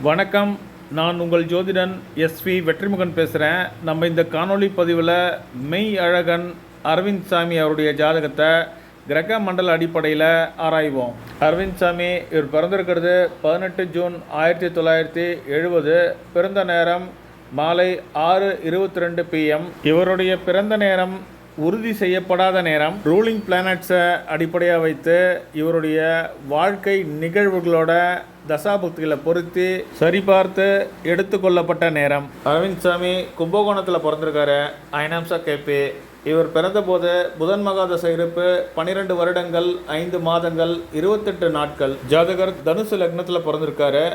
வணக்கம். நான் உங்கள் ஜோதிடன் எஸ்வி வெற்றிமுகன் பேசுகிறேன். நம்ம இந்த காணொளி பதிவில் மெய் அழகன் அரவிந்த் சாமி அவருடைய ஜாதகத்தை கிரக மண்டல அடிப்படையில் ஆராய்வோம். அரவிந்த் சாமி இவர் பிறந்திருக்கிறது 18 ஜூன் 1970. பிறந்த நேரம் மாலை 6:22 PM. இவருடைய பிறந்த நேரம் உறுதி செய்யப்படாத நேரம். ரூலிங் பிளானட்ஸை அடிப்படையாக வைத்து இவருடைய வாழ்க்கை நிகழ்வுகளோட தசாபுக்திகளை பொருத்தி சரிபார்த்து எடுத்துக்கொள்ளப்பட்ட நேரம். அரவிந்த் சாமி கும்பகோணத்தில் பிறந்திருக்காரு. ஐனாம்சா கேபி. இவர் பிறந்தபோது புதன் மகாதசை இருப்பு 12 வருடங்கள் 5 மாதங்கள் 28 நாட்கள். ஜாதகர் தனுசு லக்னத்தில் பிறந்திருக்காரு.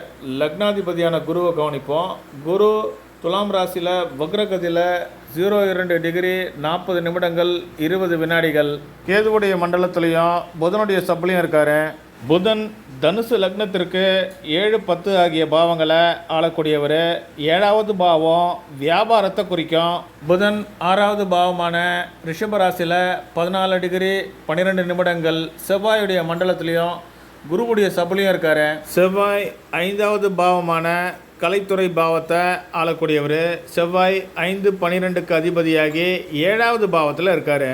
லக்னாதிபதியான குருவை கவனிப்போம். குரு துலாம் ராசியில் வக்ரகதியில் 02 டிகிரி 40 நிமிடங்கள் 20 வினாடிகள். கேதுவுடைய மண்டலத்திலையும் புதனுடைய சப்ளையும் இருக்காரு. புதன் தனுசு லக்னத்திற்கு 7, 10 ஆகிய பாவங்களை ஆளக்கூடியவர். 7வது பாவம் வியாபாரத்தை குறிக்கும். புதன் 6வது பாவமான ரிஷபராசியில் 14 டிகிரி 12 நிமிடங்கள். செவ்வாயுடைய மண்டலத்திலையும் குருவுடைய சபலையும் இருக்காரு. செவ்வாய் 5வது பாவமான கலைத்துறை பாவத்தை ஆளக்கூடியவர். செவ்வாய் 5-12க்கு அதிபதியாகி 7வது பாவத்தில் இருக்கார்.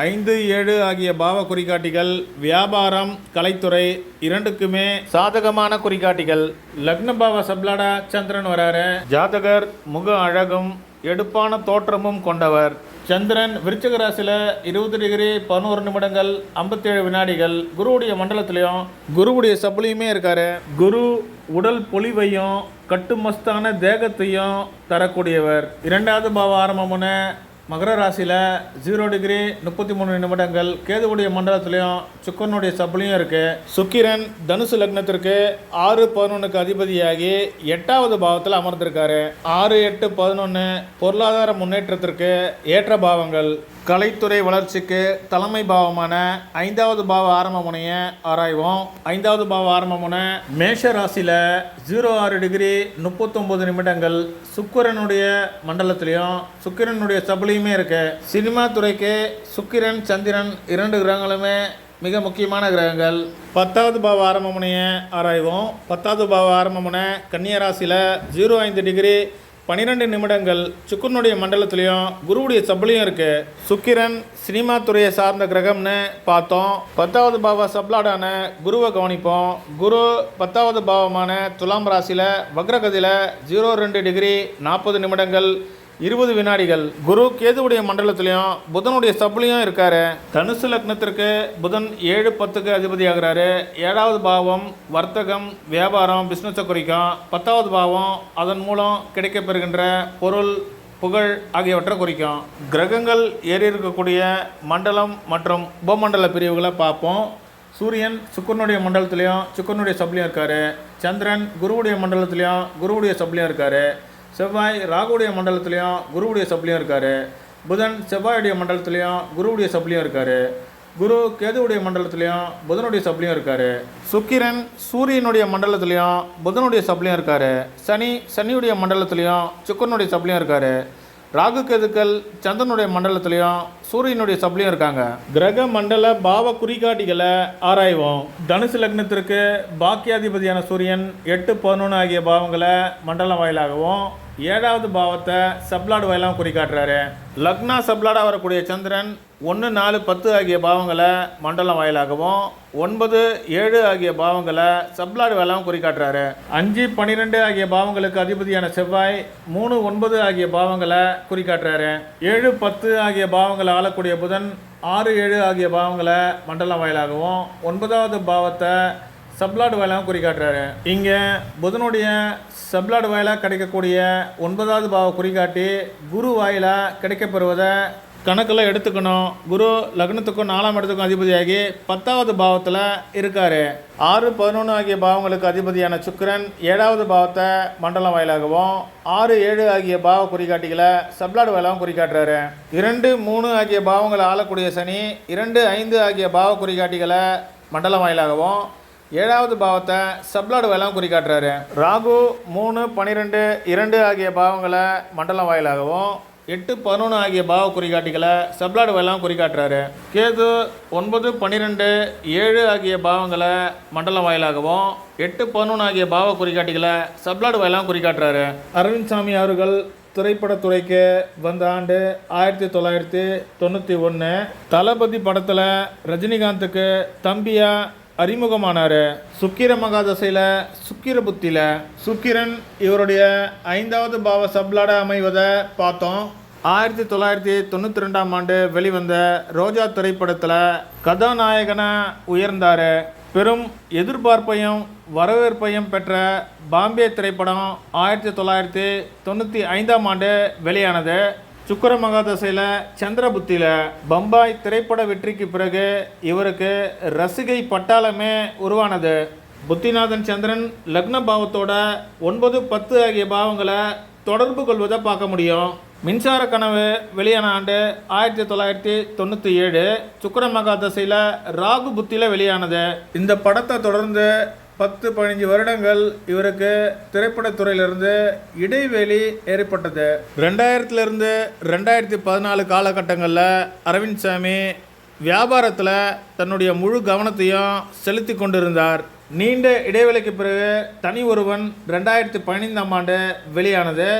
5, 7 ஆகிய பாவ குறிகாட்டிகள் வியாபாரம் கலைத்துறை இரண்டுக்குமே சாதகமான குறிகாட்டிகள். லக்ன பாவ சப்லாடா சந்திரன் வராரு. ஜாதகர் முக அழகும் எடுப்பான தோற்றமும் கொண்டவர். சந்திரன் விருச்சிக ராசியில் 20 டிகிரி 11 நிமிடங்கள் 57 வினாடிகள். குருவுடைய மண்டலத்திலையும் குருவுடைய சபலையுமே இருக்காரு. குரு உடல் பொலிவையும் கட்டுமஸ்தான தேகத்தையும் தரக்கூடியவர். 2வது பாவ ஆரம்பமுன மகர ராசியில் 0 டிகிரி 33 நிமிடங்கள். கேதுவுடைய மண்டலத்திலையும் சுக்கரனுடைய சபலையும் இருக்கு. சுக்கிரன் தனுசு லக்னத்திற்கு 6-11க்கு அதிபதியாகி 8வது பாவத்தில் அமர்ந்திருக்காரு. 6, 8, 11 பொருளாதார முன்னேற்றத்திற்கு ஏற்ற பாவங்கள். கலைத்துறை வளர்ச்சிக்கு தலைமை பாவமான 5வது பாவ ஆரம்ப முனைய ஆராய்வோம். 5வது பாவ ஆரம்ப முனை மேஷ ராசியில் 06 டிகிரி 39 நிமிடங்கள். சுக்கிரனுடைய மண்டலத்திலையும் சுக்கிரனுடைய சபலையுமே இருக்கு. சினிமா துறைக்கு சுக்கிரன் சந்திரன் 2 கிரகங்களுமே மிக முக்கியமான கிரகங்கள். 10வது பாவ ஆரம்ப முனைய ஆராய்வோம். 10வது பாவ ஆரம்ப முனை கன்னியா ராசியில் 05 டிகிரி 12 நிமிடங்கள். சுக்கிரனுடைய மண்டலத்திலையும் குருவுடைய சபலையும் இருக்கு. சுக்கிரன் சினிமா துறையை சார்ந்த கிரகம்னு பார்த்தோம். 10வது பாவ சப்லாடான குருவை கவனிப்போம். குரு 10வது பாவமான துலாம் ராசியில் வக்ரகதியில் 02 டிகிரி 40 நிமிடங்கள் 20 வினாடிகள். குரு கேதுவுடைய மண்டலத்திலையும் புதனுடைய சப்லையும் இருக்காரு. தனுசு லக்னத்திற்கு புதன் 7, 10க்கு அதிபதி ஆகிறாரு. 7வது பாவம் வர்த்தகம் வியாபாரம் பிஸ்னஸை குறிக்கும். 10வது பாவம் அதன் மூலம் கிடைக்கப்பெறுகின்ற பொருள் புகழ் ஆகியவற்றை குறிக்கும். கிரகங்கள் ஏறி இருக்கக்கூடிய மண்டலம் மற்றும் உபமண்டல பிரிவுகளை பார்ப்போம். சூரியன் சுக்கிரனுடைய மண்டலத்திலையும் சுக்கிரனுடைய சப்லையும் இருக்காரு. சந்திரன் குருவுடைய மண்டலத்திலையும் குருவுடைய சப்லையும் இருக்காரு. செவ்வாய் ராகுடைய மண்டலத்திலையும் குருவுடைய சப்லையும் இருக்காரு. புதன் செவ்வாயுடைய மண்டலத்திலையும் குருவுடைய சப்லையும் இருக்காரு. குரு கேதுவுடைய மண்டலத்திலையும் புதனுடைய சப்லையும் இருக்காரு. சுக்கிரன் சூரியனுடைய மண்டலத்திலையும் புதனுடைய சப்லையும் இருக்காரு. சனியுடைய மண்டலத்திலையும் சுக்கிரனுடைய சப்லையும் இருக்காரு. ராகு கேதுக்கள் சந்திரனுடைய மண்டலத்திலையும் சூரியனுடைய சப்லையும் இருக்காங்க. கிரக மண்டல பாவ குறிகாட்டிகளை ஆராய்வோம். தனுசு லக்னத்திற்கு பாக்கியாதிபதியான சூரியன் 8, 11 ஆகிய பாவங்களை மண்டலம் வாயிலாகவும் 7வது பாவத்தை சப்லாடு வாயிலாகவும் குறிக்காட்டுறாரு. லக்னா சப்லாடாக வரக்கூடிய சந்திரன் 1, 4, 10 ஆகிய பாவங்களை மண்டலம் வாயிலாகவும் 9, 7 ஆகிய பாவங்களை சப்லாடு வாயிலாகவும் குறிக்காட்டுறாரு. 5, 12 ஆகிய பாவங்களுக்கு அதிபதியான செவ்வாய் 3, 9 ஆகிய பாவங்களை குறிக்காட்டுறாரு. 7, 10 ஆகிய பாவங்களை ஆளக்கூடிய புதன் 6, 7 ஆகிய பாவங்களை மண்டலம் வாயிலாகவும் 9வது பாவத்தை சப்லாடு வாயிலாகவும் குறிக்காட்டுறாரு. இங்கே புதனுடைய சப்லாடு வாயிலாக கிடைக்கக்கூடிய 9வது பாவ குறிகாட்டி குரு வாயிலாக கிடைக்கப்பெறுவதை கணக்கில் எடுத்துக்கணும். குரு லக்னத்துக்கும் 4ஆம் இடத்துக்கும் அதிபதியாகி 10வது பாவத்தில் இருக்கார். 6, 11 ஆகிய பாவங்களுக்கு அதிபதியான சுக்கிரன் 7வது பாவத்தை மண்டலம் வாயிலாகவும் 6, 7 ஆகிய பாவ குறிகாட்டிகளை சப்லாடு வாயிலாகவும் குறிக்காட்டுறாரு. 2, 3 ஆகிய பாவங்களை ஆளக்கூடிய சனி 2, 5 ஆகிய பாவ குறிகாட்டிகளை மண்டலம் வாயிலாகவும் 7வது பாவத்தை சப்லாடு வாயிலாகவும் குறிக்காட்டுறாரு. ராகு 3, 12, 2 ஆகிய பாவங்களை மண்டலம் வாயிலாகவும் 8, 11 ஆகிய பாவ குறிகாட்டிகளை சப்ளாடு வாயிலாகவும் குறிகாட்டுறாரு. கேது 9, 12, 7 ஆகிய பாவங்களை மண்டலம் வாயிலாகவும் 8, 11 ஆகிய பாவ குறிகாட்டிகளை சப்ளாடு வாயிலாகவும் குறிகாட்டுறாரு. அரவிந்த் சாமி அவர்கள் திரைப்படத்துறைக்கு வந்த ஆண்டு 1991. தளபதி படத்தில் ரஜினிகாந்துக்கு தம்பியா அறிமுகமானார். சுக்கிர மகாதசையில் சுக்கிர புத்தியில் சுக்கிரன் இவருடைய 5வது பாவ சப்ளாட அமைவதை பார்த்தோம். 1992ஆம் ஆண்டு வெளிவந்த ரோஜா திரைப்படத்தில் கதாநாயகனை உயர்ந்தார். பெரும் எதிர்பார்ப்பையும் வரவேற்பையும் பெற்ற பாம்பே திரைப்படம் 1995ஆம் ஆண்டு வெளியானது. சுக்கிர மகாதசையில் சந்திரபுத்தியில் பம்பாய் திரைப்பட வெற்றிக்கு பிறகு இவருக்கு ரசிகை பட்டாளமே உருவானது. புத்திநாதன் சந்திரன் லக்ன பாவத்தோட 9, 10 ஆகிய பாவங்களை தொடர்பு கொள்வதை பார்க்க முடியும். மின்சார கனவு வெளியான ஆண்டு 1997. சுக்கிர மகாதசையில் ராகு புத்தியில் வெளியானது. இந்த படத்தை தொடர்ந்து 10-15 வருடங்கள் இவருக்கு திரைப்படத்துறையிலிருந்து இடைவெளி ஏற்பட்டது. 2000 2014 காலகட்டங்களில் அரவிந்த் சாமி வியாபாரத்தில் தன்னுடைய முழு கவனத்தையும் செலுத்தி கொண்டிருந்தார். நீண்ட இடைவெளிக்கு பிறகு தனி ஒருவன் 2015ஆம் ஆண்டு வெளியானது.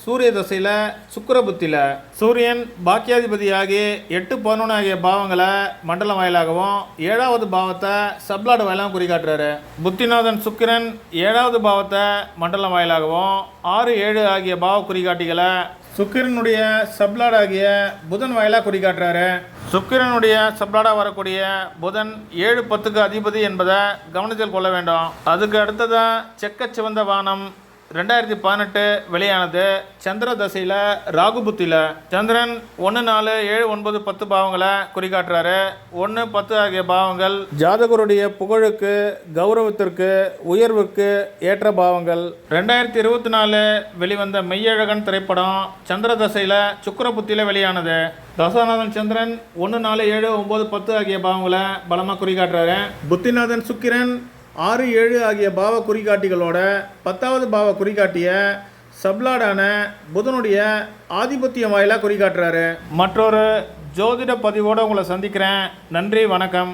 சூரிய தசையில் சுக்கிர புத்தியில் சூரியன் பாக்கியாதிபதியாகி 8, 11 ஆகிய பாவங்களை மண்டலம் வாயிலாகவும் 7வது பாவத்தை சப்ளாடு வாயிலாகவும் குறிகாட்டுறாரு. புத்திநாதன் சுக்கிரன் 7வது பாவத்தை மண்டலம் வாயிலாகவும் 6, 7 ஆகிய பாவ குறிகாட்டிகளை சுக்கிரனுடைய சப்ளாட் ஆகிய புதன் வாயிலாக குறிகாட்டுறாரு. சுக்கிரனுடைய சப்ளாடா வரக்கூடிய புதன் 7, 10க்கு அதிபதி என்பதை கவனத்தில் கொள்ள வேண்டும். அதுக்கு அடுத்ததான் செக்கச்சிவந்த வானம் 2018 வெளியானது. சந்திர தசையில் ராகு புத்தியில் சந்திரன் 1, 4, 7, 9, 10 பாவங்களை குறிகாட்டுறாரு. 1, 10 ஆகிய பாவங்கள் ஜாதகருடைய புகழுக்கு, கௌரவத்திற்கு, உயர்வுக்கு ஏற்ற பாவங்கள். 2024 வெளிவந்த மெய்யழகன் திரைப்படம் சந்திர தசையில் சுக்கிர புத்தியில் வெளியானது. தசாநாதன் சந்திரன் 1, 4, 7, 9, 10 ஆகிய பாவங்களை பலமாக குறிகாட்டுறாரு. புத்திநாதன் சுக்கிரன் 6, 7 ஆகிய பாவ குறிகாட்டிகளோட 10வது பாவ குறிகாட்டிய சப்ளாடான புதனுடைய ஆதிபத்தியம் வாயிலாக குறிகாட்டுறாரு. மற்றொரு ஜோதிட பதிவோடு உங்களை சந்திக்கிறேன். நன்றி, வணக்கம்.